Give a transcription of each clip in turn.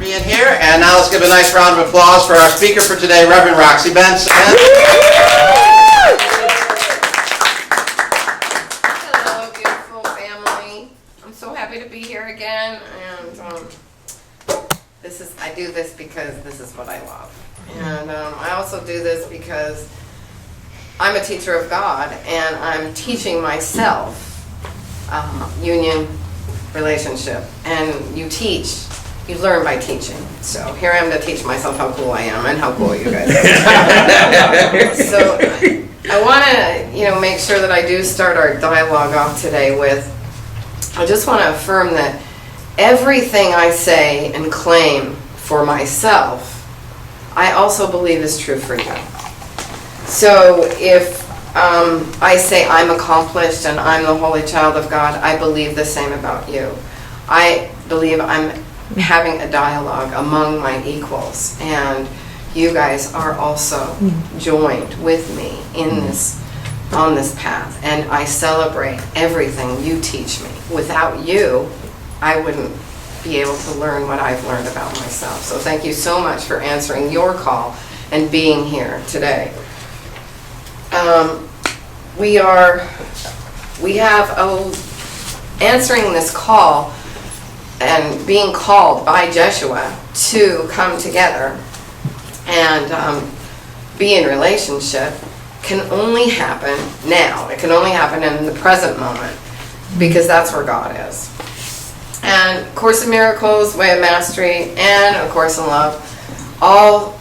being here. And now let's give a nice round of applause for our speaker for today, Reverend Roxie Benson. Hello, beautiful family. I'm so happy to be here again. And I do this because this is what I love. And I also do this because I'm a teacher of God, and I'm teaching myself union relationship. And you learn by teaching. So here I am to teach myself how cool I am and how cool you guys are. So I want to, make sure that I do start our dialogue off today with, I just want to affirm that everything I say and claim for myself, I also believe is true for you. So if I say I'm accomplished and I'm the holy child of God, I believe the same about you. I believe I'm having a dialogue among my equals, and you guys are also joined with me on this path, and I celebrate everything you teach me. Without you, I wouldn't be able to learn what I've learned about myself. So thank you so much for answering your call and being here today. Answering this call and being called by Jeshua to come together and be in relationship can only happen now. It can only happen in the present moment, because that's where God is. And Course in Miracles, Way of Mastery, and A Course in Love all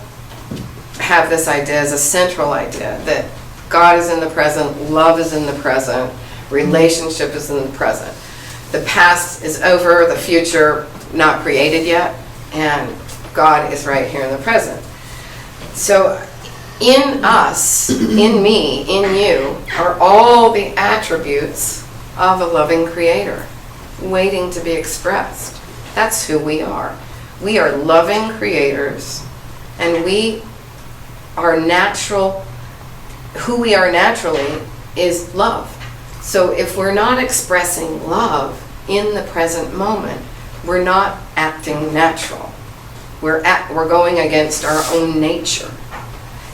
have this idea as a central idea that God is in the present, love is in the present, relationship is in the present. The past is over, the future not created yet, and God is right here in the present. So in us, in me, in you, are all the attributes of a loving creator waiting to be expressed. That's who we are. We are loving creators, and who we are naturally is love. So if we're not expressing love in the present moment, we're not acting natural. We're going against our own nature.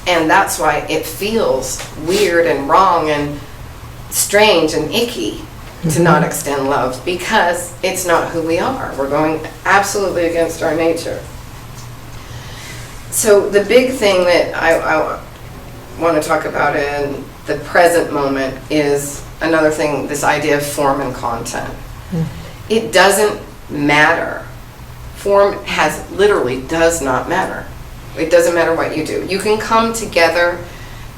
And that's why it feels weird and wrong and strange and icky to not extend love, because it's not who we are. We're going absolutely against our nature. So the big thing that I want to talk about in the present moment is another thing, this idea of form and content. It doesn't matter. Form literally does not matter. It doesn't matter what you do. You can come together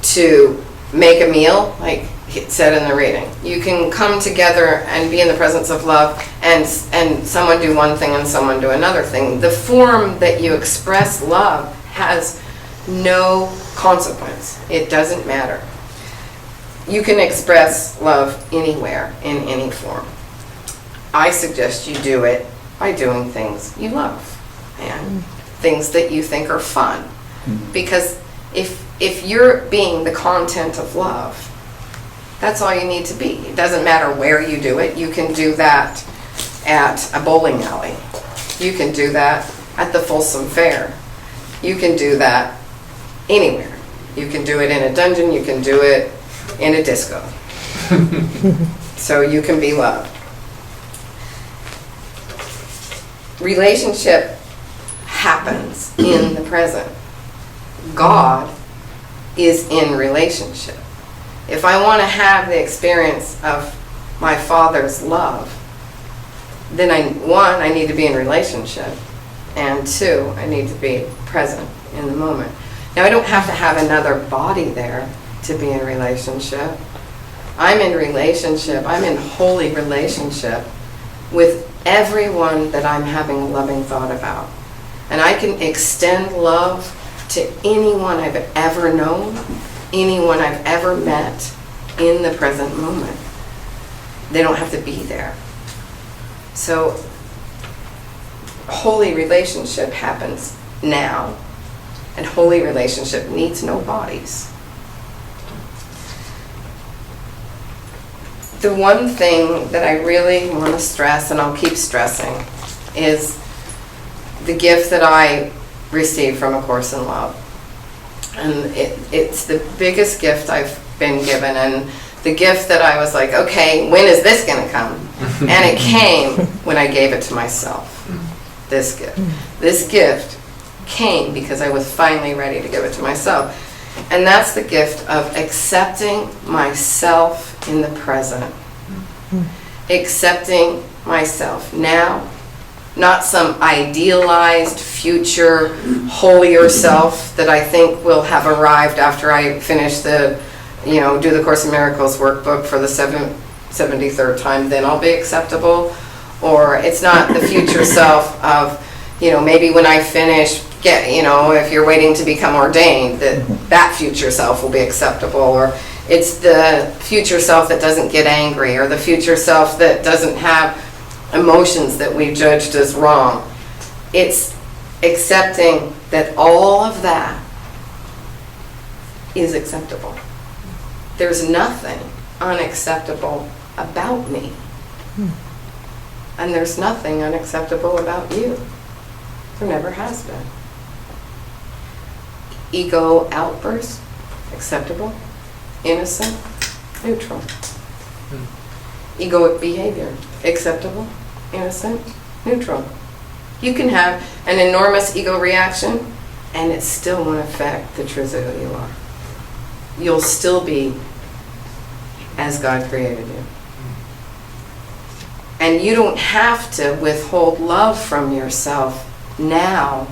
to make a meal, like it said in the reading. You can come together and be in the presence of love, and someone do one thing and someone do another thing. The form that you express love has no consequence. It doesn't matter. You can express love anywhere, in any form. I suggest you do it by doing things you love and things that you think are fun. Because if you're being the content of love, that's all you need to be. It doesn't matter where you do it. You can do that at a bowling alley. You can do that at the Folsom Fair. You can do that anywhere. You can do it in a dungeon. You can do it in a disco. So you can be loved. Relationship happens in the present. God is in relationship. If I want to have the experience of my Father's love, then I need to be in relationship, and 2, I need to be present in the moment. Now, I don't have to have another body there to be in relationship. I'm in relationship. I'm in holy relationship with everyone that I'm having a loving thought about. And I can extend love to anyone I've ever known, anyone I've ever met in the present moment. They don't have to be there. So holy relationship happens now, and holy relationship needs no bodies. The one thing that I really want to stress, and I'll keep stressing, is the gift that I received from A Course in Love. And it's the biggest gift I've been given, and the gift that I was like, okay, when is this going to come? And it came when I gave it to myself. This gift. This gift came because I was finally ready to give it to myself. And that's the gift of accepting myself in the present. Accepting myself now, not some idealized future holier self that I think will have arrived after I finish the, do the Course in Miracles workbook for the 73rd time, then I'll be acceptable. Or it's not the future self of, maybe when I finish, if you're waiting to become ordained, that future self will be acceptable. Or it's the future self that doesn't get angry, or the future self that doesn't have emotions that we've judged as wrong. It's accepting that all of that is acceptable. There's nothing unacceptable about me. And there's nothing unacceptable about you. There never has been. Ego outbursts, acceptable, innocent, neutral. Egoic behavior, acceptable, innocent, neutral. You can have an enormous ego reaction and it still won't affect the truth of who you are. You'll still be as God created you. And you don't have to withhold love from yourself now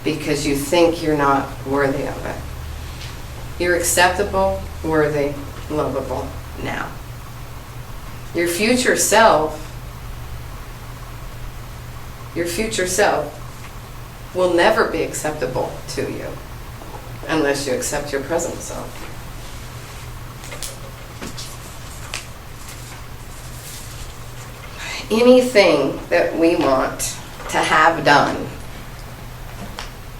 because you think you're not worthy of it. You're acceptable, worthy, lovable now. Your future self will never be acceptable to you unless you accept your present self. Anything that we want to have done,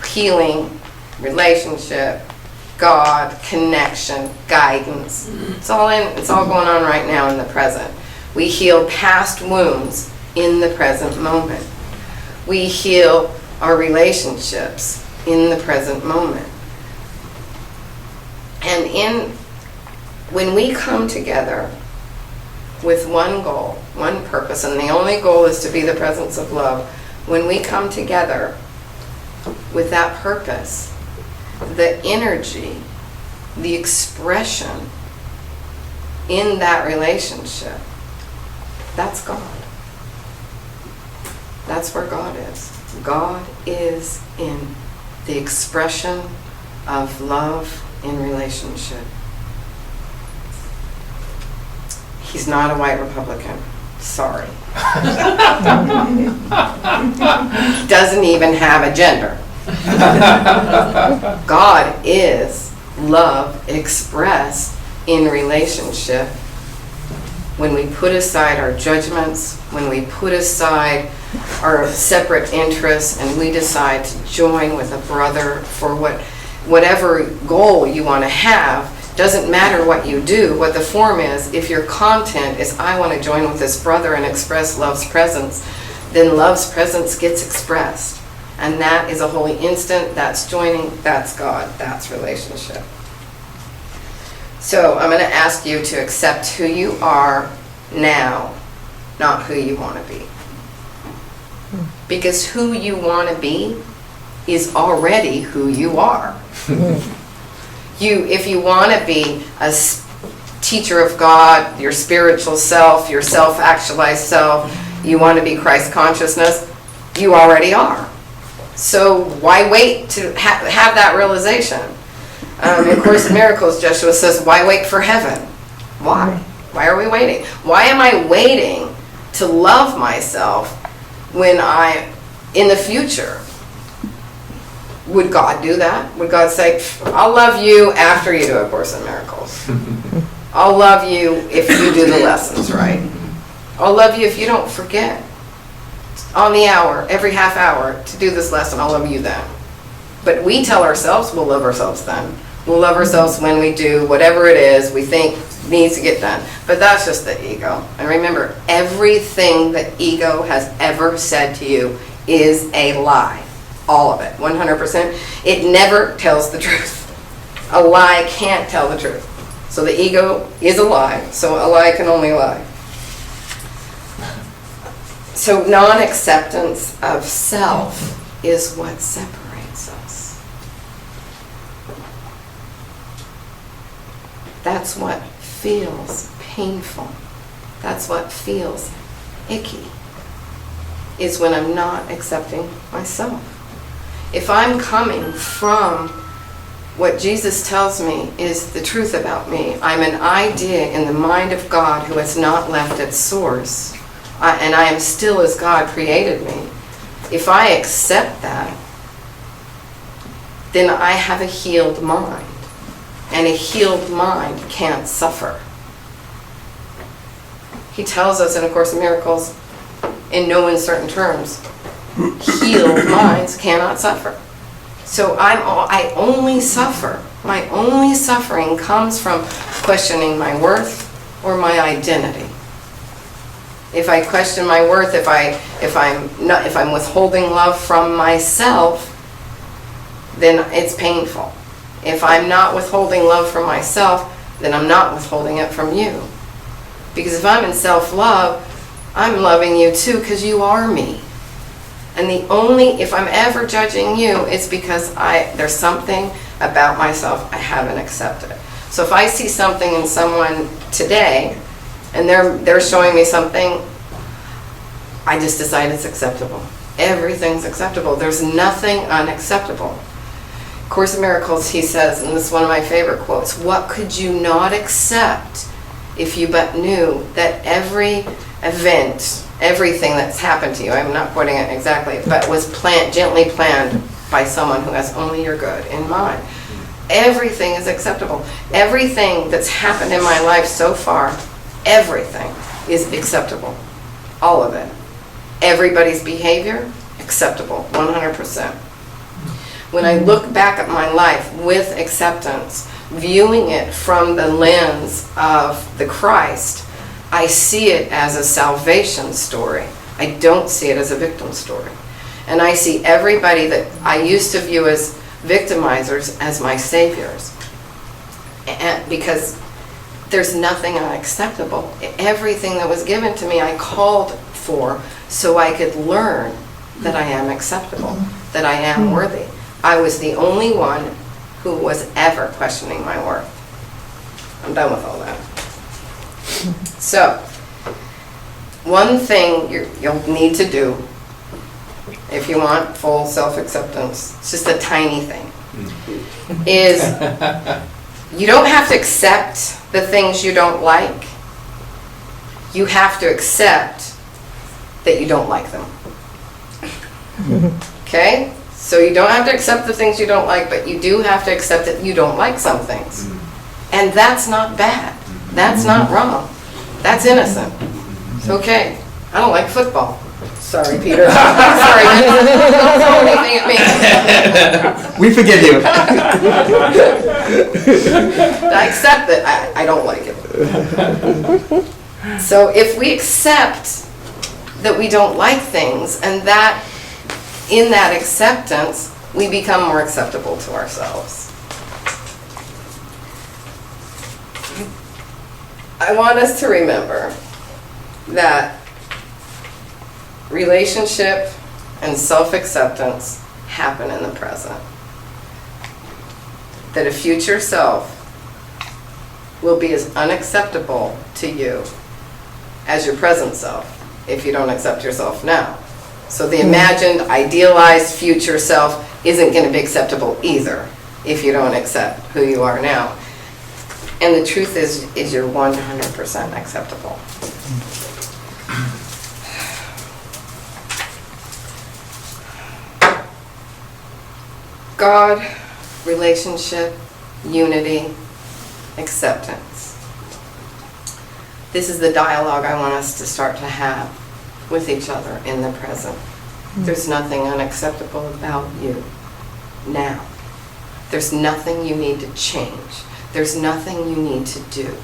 healing, relationship, God, connection, guidance, it's all going on right now in the present. We heal past wounds in the present moment. We heal our relationships in the present moment. And when we come together with one goal, one purpose, and the only goal is to be the presence of love, when we come together with that purpose, the energy, the expression in that relationship, that's God. That's where God is. God is in the expression of love in relationship. He's not a white Republican. Sorry. He doesn't even have a gender. God is love expressed in relationship. When we put aside our judgments, when we put aside our separate interests, and we decide to join with a brother for whatever goal you want to have, doesn't matter what you do, what the form is. If your content is, I want to join with this brother and express love's presence, then love's presence gets expressed. And that is a holy instant, that's joining, that's God, that's relationship. So I'm going to ask you to accept who you are now, not who you want to be. Because who you want to be is already who you are. If you want to be a teacher of God, your spiritual self, your self-actualized self, you want to be Christ consciousness, you already are. So why wait to have that realization? In Course in Miracles, Jeshua says, why wait for heaven? Why? Why are we waiting? Why am I waiting to love myself when in the future? Would God do that? Would God say, I'll love you after you do A Course in Miracles. I'll love you if you do the lessons right. I'll love you if you don't forget on the hour, every half hour, to do this lesson. I'll love you then. But we tell ourselves we'll love ourselves then. We'll love ourselves when we do whatever it is we think needs to get done. But that's just the ego. And remember, everything that ego has ever said to you is a lie. All of it, 100%. It never tells the truth. A lie can't tell the truth. So the ego is a lie, so a lie can only lie. So non-acceptance of self is what separates us. That's what feels painful. That's what feels icky, is when I'm not accepting myself. If I'm coming from what Jesus tells me is the truth about me, I'm an idea in the mind of God who has not left its source, and I am still as God created me. If I accept that, then I have a healed mind, and a healed mind can't suffer. He tells us in A Course in Miracles, in no uncertain terms, healed minds cannot suffer. So I only suffer. My only suffering comes from questioning my worth or my identity. If I question my worth, if I'm withholding love from myself, then it's painful. If I'm not withholding love from myself, then I'm not withholding it from you. Because if I'm in self-love, I'm loving you too because you are me. And if I'm ever judging you, it's because there's something about myself I haven't accepted. So if I see something in someone today, and they're showing me something, I just decide it's acceptable. Everything's acceptable. There's nothing unacceptable. Course in Miracles, he says, and this is one of my favorite quotes, "What could you not accept if you but knew that every event, everything that's happened to you," I'm not quoting it exactly, but was gently planned by someone who has only your good in mind. Everything is acceptable. Everything that's happened in my life so far, everything is acceptable. All of it. Everybody's behavior, acceptable, 100%. When I look back at my life with acceptance, viewing it from the lens of the Christ, I see it as a salvation story. I don't see it as a victim story. And I see everybody that I used to view as victimizers as my saviors. Because there's nothing unacceptable. Everything that was given to me I called for so I could learn that I am acceptable, that I am worthy. I was the only one who was ever questioning my worth. I'm done with all that. So, one thing you'll need to do if you want full self-acceptance, it's just a tiny thing, is you don't have to accept the things you don't like. You have to accept that you don't like them. Okay? So you don't have to accept the things you don't like, but you do have to accept that you don't like some things. And that's not bad. That's not wrong. That's innocent. It's okay. I don't like football. Sorry, Peter. Sorry, don't throw anything at me. We forgive you. I accept that I don't like it. So if we accept that we don't like things, and that in that acceptance, we become more acceptable to ourselves. I want us to remember that relationship and self-acceptance happen in the present. That a future self will be as unacceptable to you as your present self if you don't accept yourself now. So the imagined, idealized future self isn't going to be acceptable either if you don't accept who you are now. And the truth is you're 100% acceptable. God, relationship, unity, acceptance. This is the dialogue I want us to start to have with each other in the present. There's nothing unacceptable about you now. There's nothing you need to change. There's nothing you need to do.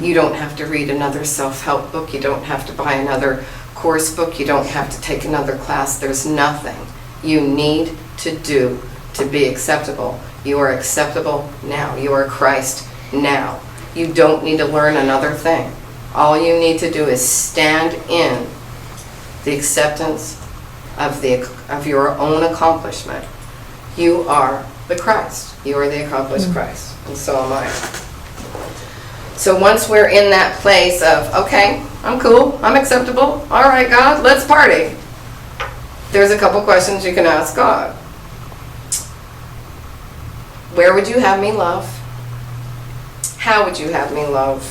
You don't have to read another self-help book. You don't have to buy another course book. You don't have to take another class. There's nothing you need to do to be acceptable. You are acceptable now. You are Christ now. You don't need to learn another thing. All you need to do is stand in the acceptance of your own accomplishment. You are the Christ. You are the accomplished Christ. And so am I. So once we're in that place of, okay, I'm cool, I'm acceptable, all right, God, let's party. There's a couple questions you can ask God. Where would you have me love? How would you have me love?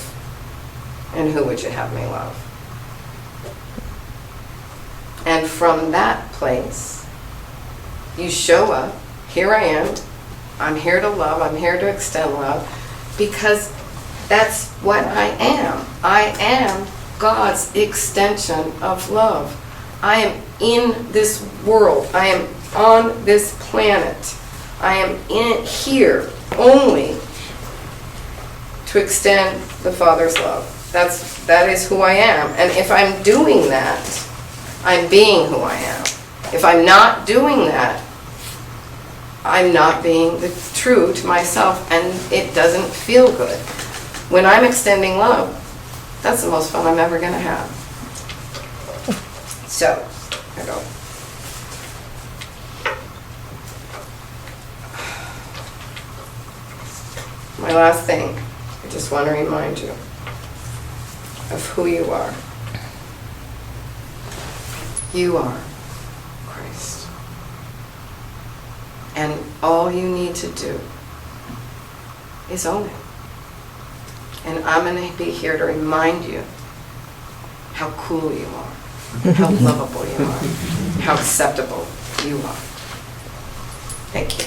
And who would you have me love? And from that place, you show up. Here I am. I'm here to love. I'm here to extend love. Because that's what I am. I am God's extension of love. I am in this world. I am on this planet. I am in here only to extend the Father's love. That is who I am. And if I'm doing that, I'm being who I am. If I'm not doing that, I'm not being true to myself, and it doesn't feel good. When I'm extending love, that's the most fun I'm ever going to have. So, I go. My last thing, I just want to remind you of who you are. You are Christ. And all you need to do is own it. And I'm going to be here to remind you how cool you are, how lovable you are, how acceptable you are. Thank you.